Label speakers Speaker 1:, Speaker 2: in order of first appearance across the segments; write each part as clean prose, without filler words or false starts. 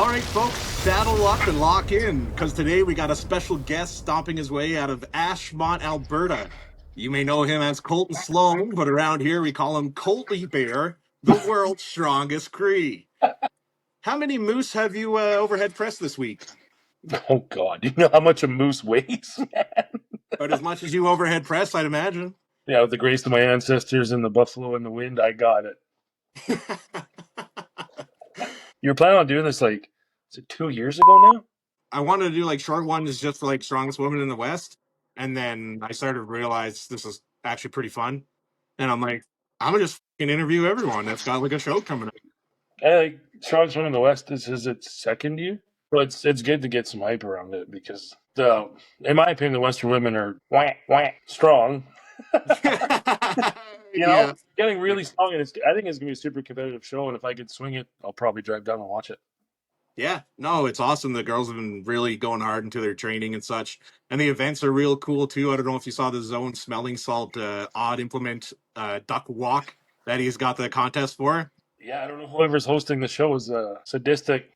Speaker 1: right, folks, saddle up and lock in, because today we got a special guest stomping his way out of Ashmont, Alberta. You may know him as Colten Sloan, but around here we call him Colty Bear, the world's strongest Cree. How many moose have you overhead pressed this week?
Speaker 2: Oh, God. You know how much a moose weighs, man?
Speaker 1: About as much as you overhead press, I'd imagine.
Speaker 2: Yeah, with the grace of my ancestors and the buffalo and the wind, I got it. You're planning on doing this, like, is it 2 years ago now?
Speaker 1: I wanted to do like short ones just for like strongest women in the West. And then I started to realize this is actually pretty fun. And I'm like, I'm gonna just fucking interview everyone that's got like a show coming up.
Speaker 2: Like, Strongest One in the West, this is its second year. But it's good to get some hype around it because, in my opinion, the Western women are strong.
Speaker 1: Yeah.
Speaker 2: Getting really strong. And I think it's going to be a super competitive show. And if I could swing it, I'll probably drive down and watch it.
Speaker 1: Yeah. No, it's awesome. The girls have been really going hard into their training and such. And the events are real cool too. I don't know if you saw the Zone Smelling Salt odd implement duck walk that he's got the contest for.
Speaker 2: Yeah, I don't know. Whoever's hosting the show is sadistic.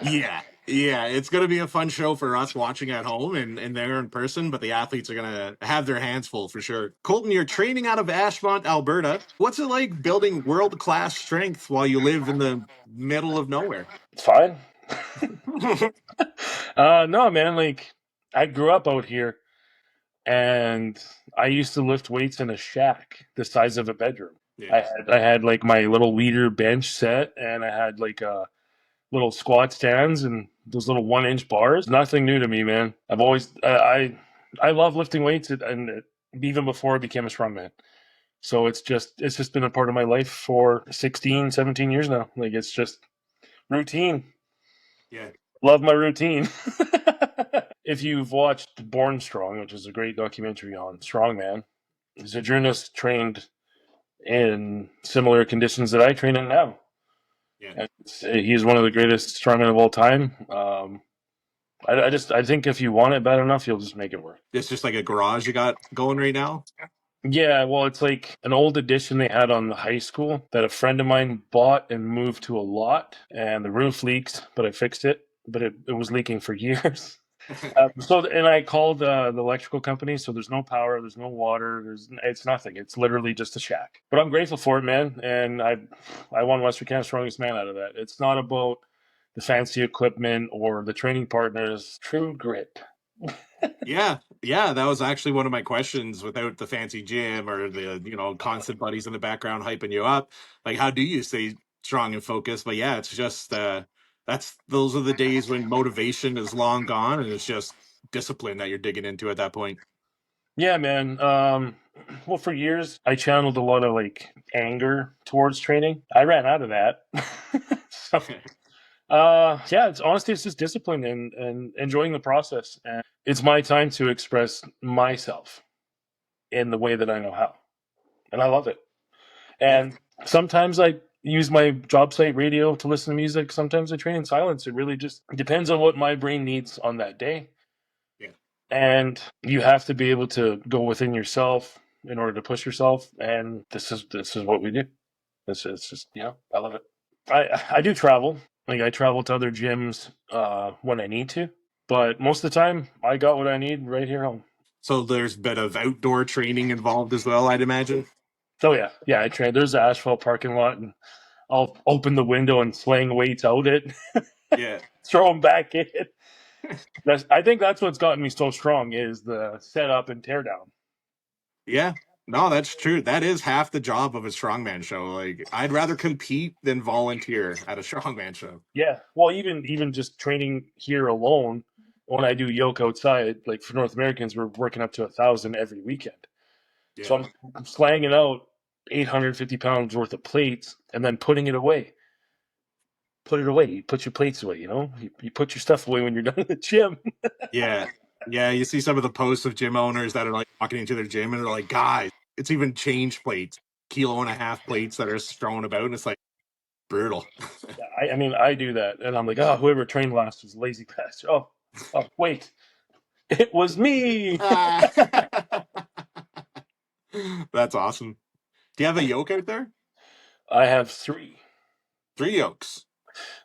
Speaker 1: Yeah. Yeah, it's going to be a fun show for us watching at home and there in person, but the athletes are going to have their hands full for sure. Colten, you're training out of Ashmont, Alberta. What's it like building world-class strength while you live in the middle of nowhere?
Speaker 2: It's fine. No, man. Like, I grew up out here, and I used to lift weights in a shack the size of a bedroom.
Speaker 1: Yeah.
Speaker 2: I had like my little leader bench set, and I had like little squat stands and those little 1-inch bars. Nothing new to me, man. I've always I love lifting weights, and even before I became a strongman. So it's just been a part of my life for 16, 17 years now. Like, it's just routine.
Speaker 1: Yeah.
Speaker 2: Love my routine. If you've watched Born Strong, which is a great documentary on strongman, Zadrunas trained in similar conditions that I train in now.
Speaker 1: Yeah.
Speaker 2: And he's one of the greatest strongmen of all time. I think if you want it bad enough, you'll just make it work.
Speaker 1: It's just like a garage you got going right now.
Speaker 2: Yeah, well, it's like an old addition they had on the high school that a friend of mine bought and moved to a lot, and the roof leaked, but I fixed it. But it was leaking for years. And I called the electrical company, so there's no power, there's no water, it's nothing. It's literally just a shack. But I'm grateful for it, man, and I won Western Canada's Strongest Man out of that. It's not about the fancy equipment or the training partners. True grit.
Speaker 1: Yeah. Yeah, that was actually one of my questions without the fancy gym or the, constant buddies in the background hyping you up. Like, how do you stay strong and focused? But yeah, it's just those are the days when motivation is long gone and it's just discipline that you're digging into at that point.
Speaker 2: Yeah, man. Well, for years I channeled a lot of like anger towards training. I ran out of that. So, yeah, it's just discipline and enjoying the process. And it's my time to express myself in the way that I know how. And I love it. And sometimes I use my job site radio to listen to music. Sometimes I train in silence. It really just depends on what my brain needs on that day.
Speaker 1: Yeah.
Speaker 2: And you have to be able to go within yourself in order to push yourself. And this is what we do. This is just, I love it. I do travel. Like, I travel to other gyms when I need to, but most of the time I got what I need right here home.
Speaker 1: So there's a bit of outdoor training involved as well, I'd imagine.
Speaker 2: Oh yeah, I train. There's an asphalt parking lot, and I'll open the window and sling weights out it,
Speaker 1: Yeah.
Speaker 2: throw them back in. I think that's what's gotten me so strong is the setup and tear down.
Speaker 1: Yeah. No, that's true. That is half the job of a strongman show. Like, I'd rather compete than volunteer at a strongman show.
Speaker 2: Yeah, well, even just training here alone, when I do yoke outside, like for North Americans, we're working up to 1,000 every weekend.
Speaker 1: Yeah.
Speaker 2: So I'm slanging out 850 pounds worth of plates and then putting it away. Put it away. You put your plates away. You put your stuff away when you're done at the gym.
Speaker 1: Yeah. Yeah. You see some of the posts of gym owners that are like walking into their gym and they're like, guys, it's even change plates, 1.5 kilo plates that are thrown about. And it's like brutal.
Speaker 2: I mean, I do that. And I'm like, oh, whoever trained last was a lazy bastard. Oh, wait. It was me.
Speaker 1: That's awesome. Do you have a yoke out there?
Speaker 2: I have 3.
Speaker 1: 3 yokes.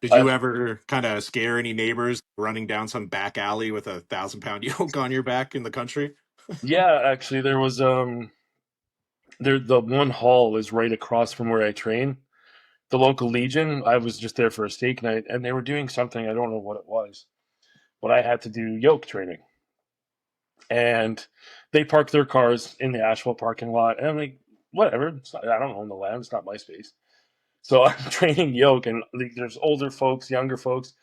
Speaker 1: Did
Speaker 2: I
Speaker 1: you ever kind of scare any neighbors running down some back alley with a 1,000 pound yoke on your back in the country?
Speaker 2: Yeah, actually there was the one hall is right across from where I train. The local Legion, I was just there for a steak night and they were doing something, I don't know what it was, but I had to do yoke training. And they parked their cars in the asphalt parking lot and I'm like, whatever, I don't own the land, it's not my space. So I'm training yoke and like, there's older folks, younger folks.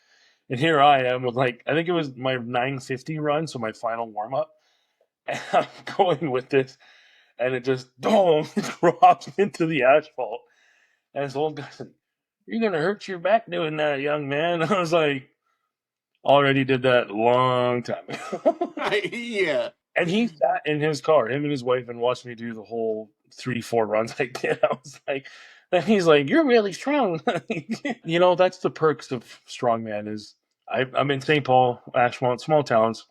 Speaker 2: And here I am with like, I think it was my 950 run, so my final warm up. And I'm going with this, and it just boom drops into the asphalt. And this old guy said, "You're gonna hurt your back doing that, young man." I was like, "Already did that long time ago."
Speaker 1: Yeah.
Speaker 2: And he sat in his car, him and his wife, and watched me do the whole 3, 4 runs I did. I was like, then he's like, "You're really strong." That's the perks of strongman. Is I'm in St. Paul, Ashmont, small towns.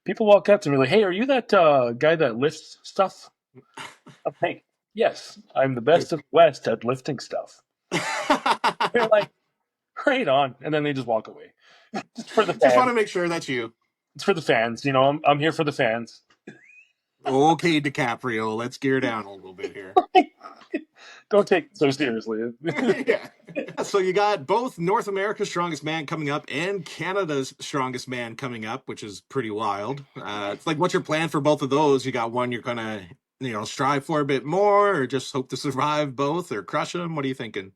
Speaker 2: People walk up to me like, "Hey, are you that guy that lifts stuff?" I'm like, "Yes, I'm the best of the West at lifting stuff." They're like, "Right on," and then they just walk away. Just for the
Speaker 1: Just want
Speaker 2: fans.
Speaker 1: to make sure that's you.
Speaker 2: It's for the fans. I'm here for the fans.
Speaker 1: Okay, DiCaprio, let's gear down a little bit here.
Speaker 2: Don't take it so seriously.
Speaker 1: Yeah. So you got both North America's Strongest Man coming up and Canada's Strongest Man coming up, which is pretty wild. It's like, what's your plan for both of those? You got one you're gonna, strive for a bit more, or just hope to survive both, or crush them? What are you thinking?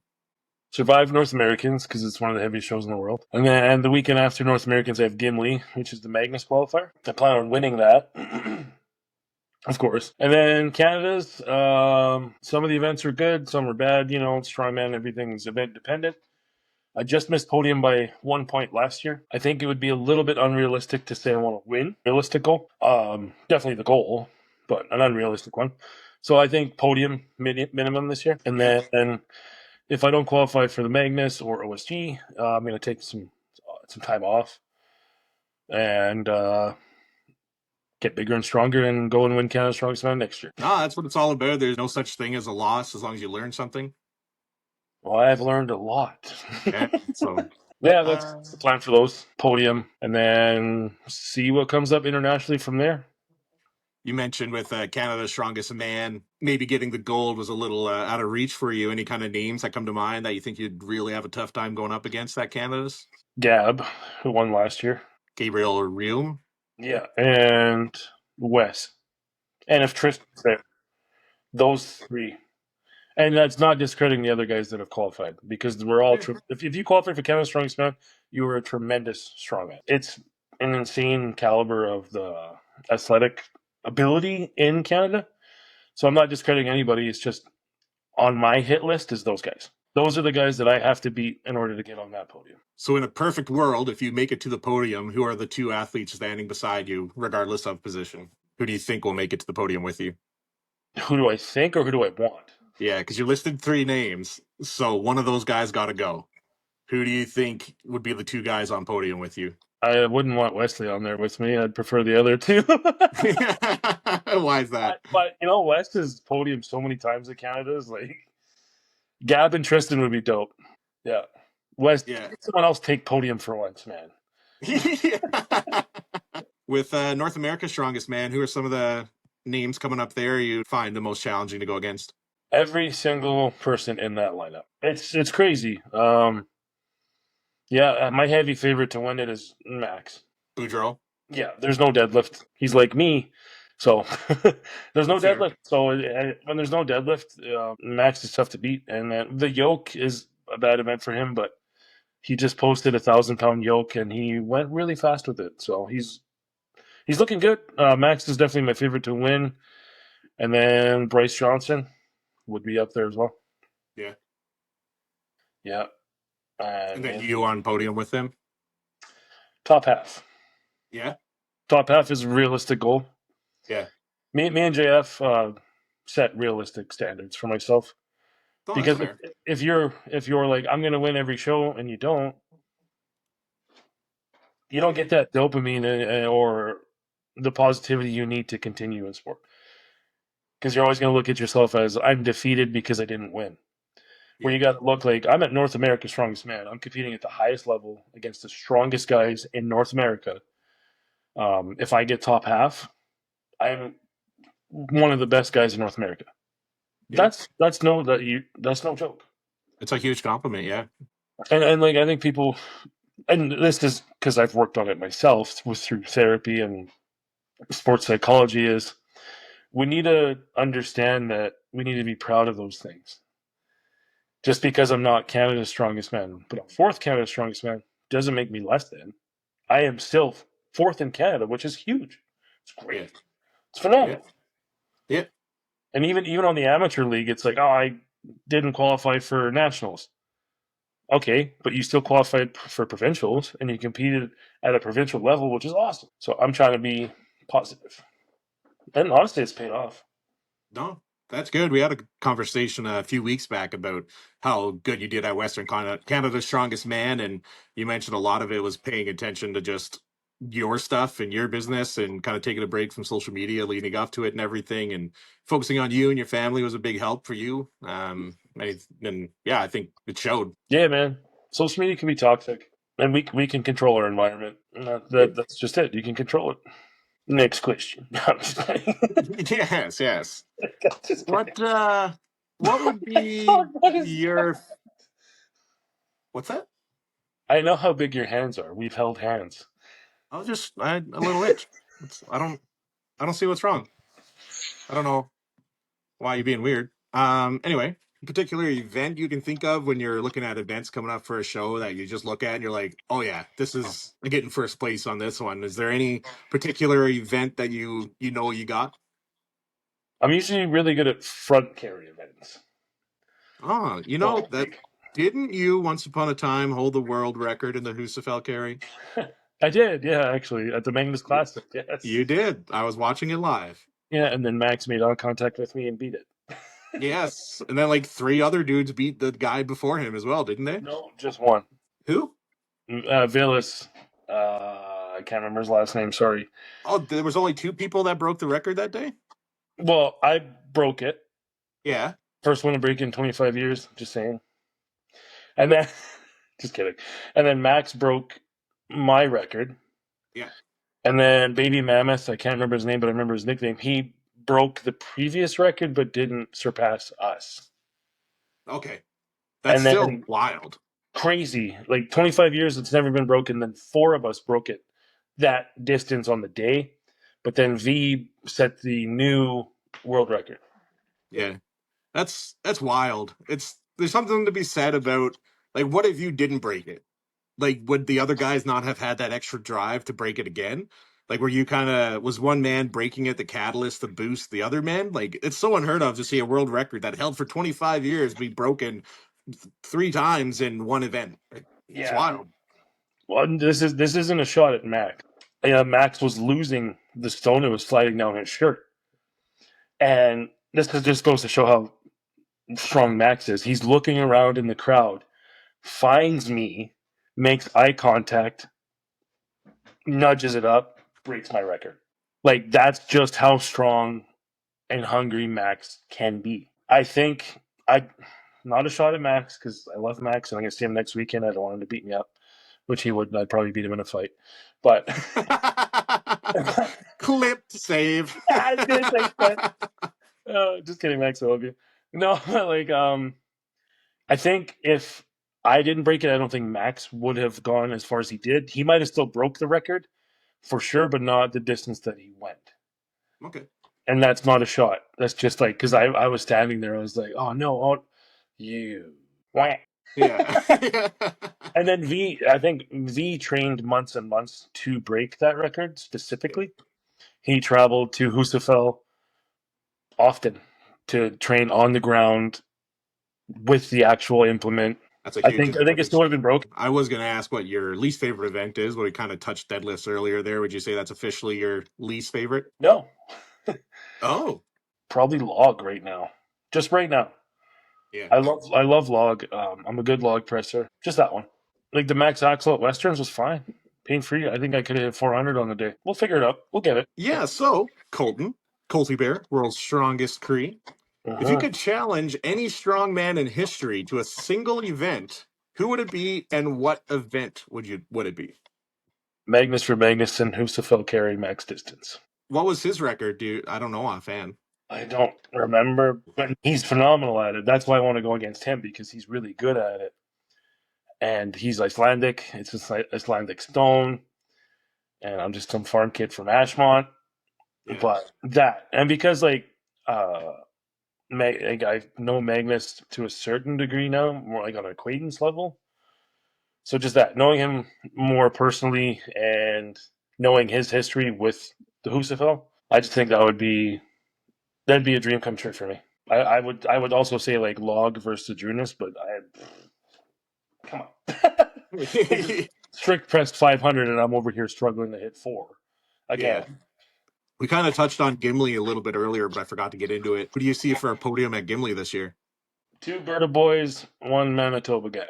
Speaker 2: Survive North Americans because it's one of the heaviest shows in the world. And then the weekend after North Americans, I have Gimli, which is the Magnus qualifier. I plan on winning that. Of course. And then Canada's, some of the events are good, some are bad. Strongman, everything's event dependent. I just missed podium by 1 point last year. I think it would be a little bit unrealistic to say I want to win. Realistic goal. Definitely the goal, but an unrealistic one. So I think podium minimum this year. And
Speaker 1: Yeah.
Speaker 2: then if I don't qualify for the Magnus or OSG, I'm going to take some time off and get bigger and stronger and go and win Canada's Strongest Man next year.
Speaker 1: No, that's what it's all about. There's no such thing as a loss as long as you learn something.
Speaker 2: Well, I've learned a lot.
Speaker 1: Yeah. So
Speaker 2: Yeah, that's
Speaker 1: uh,
Speaker 2: the plan for those podium, and then see what comes up internationally from there.
Speaker 1: you mentioned with Canada's Strongest Man, maybe getting the gold was a little out of reach for you. Any kind of names that come to mind that you think you'd really have a tough time going up against that Canada's?
Speaker 2: Gab, who won last year.
Speaker 1: Gabriel or Rium?
Speaker 2: Yeah, and Wes, and if Tristan's there, those three. And that's not discrediting the other guys that have qualified because we're all.
Speaker 1: Yeah.
Speaker 2: If you qualify for Canada's Strongest Man, you are a tremendous strongman. It's an insane caliber of the athletic ability in Canada. So I'm not discrediting anybody. It's just on my hit list is those guys. Those are the guys that I have to beat in order to get on that podium.
Speaker 1: So, in a perfect world, if you make it to the podium, who are the two athletes standing beside you, regardless of position? Who do you think will make it to the podium with you?
Speaker 2: Who do I think or who do I want?
Speaker 1: Yeah, because you listed 3 names. So, one of those guys got to go. Who do you think would be the 2 guys on podium with you?
Speaker 2: I wouldn't want Wesley on there with me. I'd prefer the other two.
Speaker 1: Why is that?
Speaker 2: But West has podium so many times at Canada's like Gab and Tristan would be dope. Yeah. West,
Speaker 1: Yeah.
Speaker 2: someone else take podium for once, man.
Speaker 1: With North America's Strongest Man, who are some of the names coming up there you find the most challenging to go against?
Speaker 2: Every single person in that lineup. It's crazy. Yeah, my heavy favorite to win it is Max.
Speaker 1: Boudreaux?
Speaker 2: Yeah, there's no deadlift. He's like me. So there's no
Speaker 1: Fair.
Speaker 2: deadlift. So when there's no deadlift, Max is tough to beat. And then the yoke is a bad event for him, but he just posted 1,000-pound yoke and he went really fast with it. So he's looking good. Max is definitely my favorite to win. And then Bryce Johnson would be up there as well.
Speaker 1: Yeah.
Speaker 2: Yeah.
Speaker 1: And then you on podium with them?
Speaker 2: Top half.
Speaker 1: Yeah.
Speaker 2: Top half is a realistic goal.
Speaker 1: Yeah.
Speaker 2: Me and JF set realistic standards for myself.
Speaker 1: Oh,
Speaker 2: Because if you're like I'm going to win every show and you don't get that dopamine or the positivity you need to continue in sport. Because you're always going to look at yourself as I'm defeated because I didn't win. where
Speaker 1: Yeah.
Speaker 2: you got to look like I'm at North America's Strongest Man. I'm competing at the highest level against the strongest guys in North America. If I get top half, I'm one of the best guys in North America.
Speaker 1: Yeah.
Speaker 2: That's no joke.
Speaker 1: It's a huge compliment. Yeah.
Speaker 2: And like I think people, and this is because I've worked on it myself through therapy and sports psychology, is we need to understand that we need to be proud of those things. Just because I'm not Canada's strongest man, but I'm fourth Canada's strongest man, doesn't make me less than. I am still fourth in Canada, which is huge. It's
Speaker 1: Yeah.
Speaker 2: great. It's
Speaker 1: Yeah.
Speaker 2: phenomenal.
Speaker 1: Yeah.
Speaker 2: And even on the amateur league, it's like, oh, I didn't qualify for nationals. Okay, but you still qualified for provincials and you competed at a provincial level, which is awesome. So I'm trying to be positive. And honestly, it's paid off.
Speaker 1: No, that's good. We had a conversation a few weeks back about how good you did at Canada's Strongest Man, and you mentioned a lot of it was paying attention to just your stuff and your business, and kind of taking a break from social media leading up to it and everything, and focusing on you and your family was a big help for you. And yeah, I think it showed.
Speaker 2: Yeah, man. Social media can be toxic, and we can control our environment. That's just it. You can control it. Next question. No, I'm just kidding.
Speaker 1: Yes, yes.
Speaker 2: Just kidding.
Speaker 1: What would be
Speaker 2: Oh, what is
Speaker 1: your what's that?
Speaker 2: I know how big your hands are. We've held hands.
Speaker 1: I had a little itch. I don't see what's wrong. I don't know why you're being weird. Anyway, particular event you can think of when you're looking at events coming up for a show that you just look at and you're like, oh yeah, this is I getting first place on this one. Is there any particular event that you know you got?
Speaker 2: I'm usually really good at front carry events.
Speaker 1: Oh, you know
Speaker 2: So
Speaker 1: that
Speaker 2: like
Speaker 1: didn't you once upon a time hold the world record in the Husafell carry?
Speaker 2: I did, yeah, actually, at the Magnus
Speaker 1: You,
Speaker 2: Classic, yes.
Speaker 1: you did. I was watching it live.
Speaker 2: Yeah, and then Max made eye contact with me and beat it.
Speaker 1: Yes, and then like three other dudes beat the guy before him as well, didn't they?
Speaker 2: No, just one.
Speaker 1: Who?
Speaker 2: Villas. I can't remember his last name. Sorry.
Speaker 1: Oh, there was only two people that broke the record that day.
Speaker 2: Well, I broke it.
Speaker 1: Yeah,
Speaker 2: First one to break in 25 years. Just saying. And then, just kidding. And then Max broke my record.
Speaker 1: yeah.
Speaker 2: And then Baby Mammoth. I can't remember his name, but I remember his nickname. He broke the previous record, but didn't surpass us.
Speaker 1: Okay, that's
Speaker 2: And
Speaker 1: still
Speaker 2: then
Speaker 1: wild.
Speaker 2: crazy, like 25 years, it's never been broken. Then four of us broke it that distance on the day, but then V set the new world record.
Speaker 1: Yeah, that's wild. It's there's something to be said about like what if you didn't break it? Like would the other guys not have had that extra drive to break it again? Like where you kind of was one man breaking it the catalyst to boost the other man? Like it's so unheard of to see a world record that held for 25 years be broken three times in one event. It's
Speaker 2: Yeah.
Speaker 1: wild.
Speaker 2: Well, this isn't a shot at Max. Max was losing the stone; it was sliding down his shirt, and just goes to show how strong Max is. He's looking around in the crowd, finds me, makes eye contact, nudges it up, breaks my record. Like that's just how strong and hungry Max can be. I think I not a shot at Max because I love Max and I'm gonna see him next weekend. I don't want him to beat me up, which he would. I'd probably beat him in a fight. But
Speaker 1: Clipped save.
Speaker 2: I was gonna say, but just kidding, Max. I love you. No, like I think if I didn't break it, I don't think Max would have gone as far as he did. He might have still broke the record for sure, but not the distance that he went.
Speaker 1: Okay.
Speaker 2: And that's not a shot. That's just like because I was standing there. I was like, oh no, oh you. Wah.
Speaker 1: Yeah.
Speaker 2: And then I think V trained months and months to break that record specifically. He traveled to Husafell often to train on the ground with the actual implement.
Speaker 1: That's a
Speaker 2: I
Speaker 1: huge
Speaker 2: think it
Speaker 1: advantage.
Speaker 2: still would have been broken.
Speaker 1: I was going to ask what your least favorite event is. We kind of touched deadlifts earlier there. Would you say that's officially your least favorite?
Speaker 2: No,
Speaker 1: Oh,
Speaker 2: probably log right now. Just right now.
Speaker 1: yeah.
Speaker 2: I love log. I'm a good log presser. Just that one. Like the max axle at Westerns was fine, pain free. I think I could have hit 400 on the day. We'll figure it out. We'll get it.
Speaker 1: Yeah, so Colton, Colty Bear, world's strongest Cree. If you
Speaker 2: Uh-huh.
Speaker 1: could challenge any strongman in history to a single event, who would it be, and what event would it be?
Speaker 2: Magnus for Magnuson, Husafell carry max distance.
Speaker 1: What was his record, dude? I don't know offhand.
Speaker 2: I don't remember, but he's phenomenal at it. That's why I want to go against him because he's really good at it. And he's Icelandic. It's an Icelandic stone. And I'm just some farm kid from Ashmont.
Speaker 1: Yeah.
Speaker 2: But that, and because uh, like I know Magnus to a certain degree now, more like on an acquaintance level. So just that, knowing him more personally and knowing his history with the Husafell, I just think that'd be a dream come true for me. I would also say like Log versus Drunas, but come on. Strict pressed 500 and I'm over here struggling to hit 4
Speaker 1: Yeah.
Speaker 2: again.
Speaker 1: We kind of touched on Gimli a little bit earlier, but I forgot to get into it. Who do you see for a podium at Gimli this year?
Speaker 2: 2 Berta boys, 1 Manitoba guy.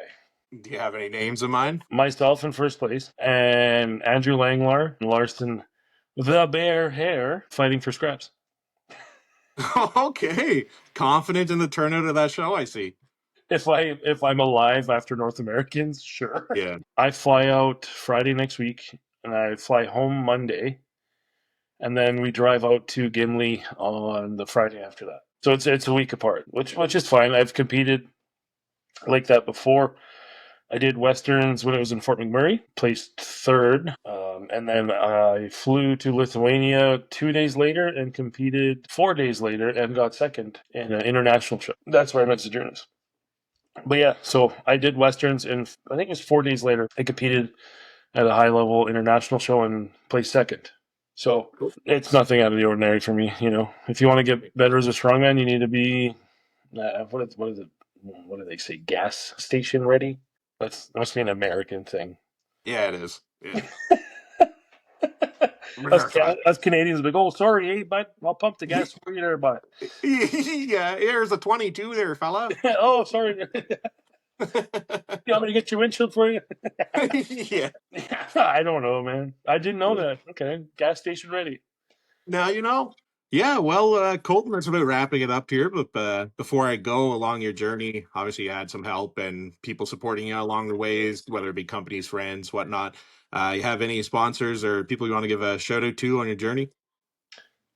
Speaker 1: Do you have any names in mind?
Speaker 2: Myself in first place, and Andrew Langlar and Larson, the bear hair, fighting for scraps.
Speaker 1: Okay. Confident in the turnout of that show, I see.
Speaker 2: If I'm alive after North Americans, sure.
Speaker 1: Yeah.
Speaker 2: I fly out Friday next week, and I fly home Monday, and then we drive out to Gimli on the Friday after that. So it's a week apart, which is fine. I've competed like that before. I did Westerns when it was in Fort McMurray, placed third. And then I flew to Lithuania 2 days later and competed 4 days later and got second in an international show. That's where I met Sojourners. But yeah, so I did Westerns, and I think it was 4 days later. I competed at a high level international show and placed second. So
Speaker 1: Cool.
Speaker 2: it's nothing out of the ordinary for me. You know, if you want to get better as a strongman, you need to be what is it? What do they say? Gas station ready. That must be an American thing.
Speaker 1: Yeah, it is. Yeah.
Speaker 2: Us Canadians, like, oh, sorry, hey, but I'll pump the gas for you there, but
Speaker 1: Yeah, here's a 22 there, fella.
Speaker 2: oh, sorry, you want me to get your windshield for you?
Speaker 1: Yeah.
Speaker 2: I don't know, man. I didn't know that. Okay, gas station ready.
Speaker 1: Now you know. Yeah, well, Colton, that's about wrapping it up here. But before I go along your journey, obviously you had some help and people supporting you along the ways, whether it be companies, friends, whatnot. You have any sponsors or people you want to give a shout out to on your journey?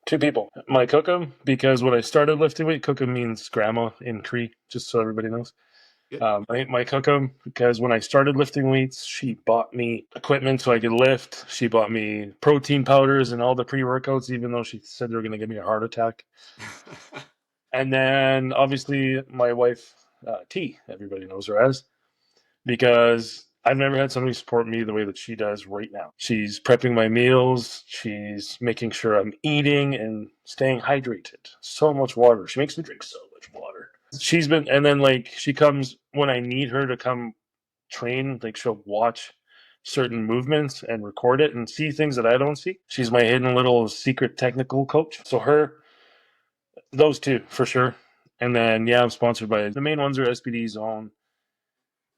Speaker 2: 2 people. My cookum, because when I started lifting weight, cookum means grandma in Cree, just so everybody knows.
Speaker 1: Yeah.
Speaker 2: My cookum, because when I started lifting weights, she bought me equipment so I could lift. She bought me protein powders and all the pre-workouts, even though she said they were going to give me a heart attack. And then obviously my wife, T, everybody knows her as, because I've never had somebody support me the way that she does right now. She's prepping my meals. She's making sure I'm eating and staying hydrated. So much water. She makes me drink so much water. She's been, and then like she comes when I need her to come train, like she'll watch certain movements and record it and see things that I don't see. She's my hidden little secret technical coach. So those 2 for sure. And then yeah, I'm sponsored by the main ones are SPD Zone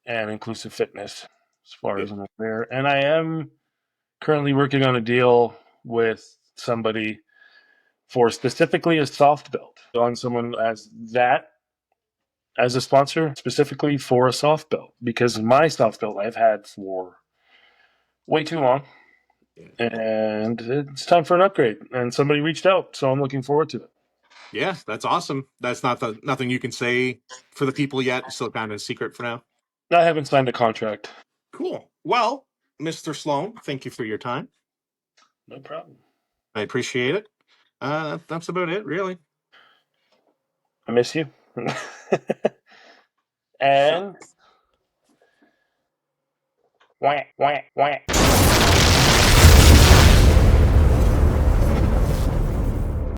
Speaker 2: and Inclusive Fitness, as far
Speaker 1: Yeah.
Speaker 2: as I'm aware. And I am currently working on a deal with somebody for specifically a soft belt, on someone as that as a sponsor specifically for a soft belt, because my soft belt I've had for way too long,
Speaker 1: Yeah.
Speaker 2: and it's time for an upgrade. And somebody reached out, so I'm looking forward to it.
Speaker 1: Yeah, that's awesome. That's nothing you can say for the people yet. Still kind of a secret for now.
Speaker 2: I haven't signed a contract.
Speaker 1: Cool. Well, Mr. Sloan, thank you for your time.
Speaker 2: No problem.
Speaker 1: I appreciate it. That's about it, really.
Speaker 2: I miss you. And wah, wah, wah.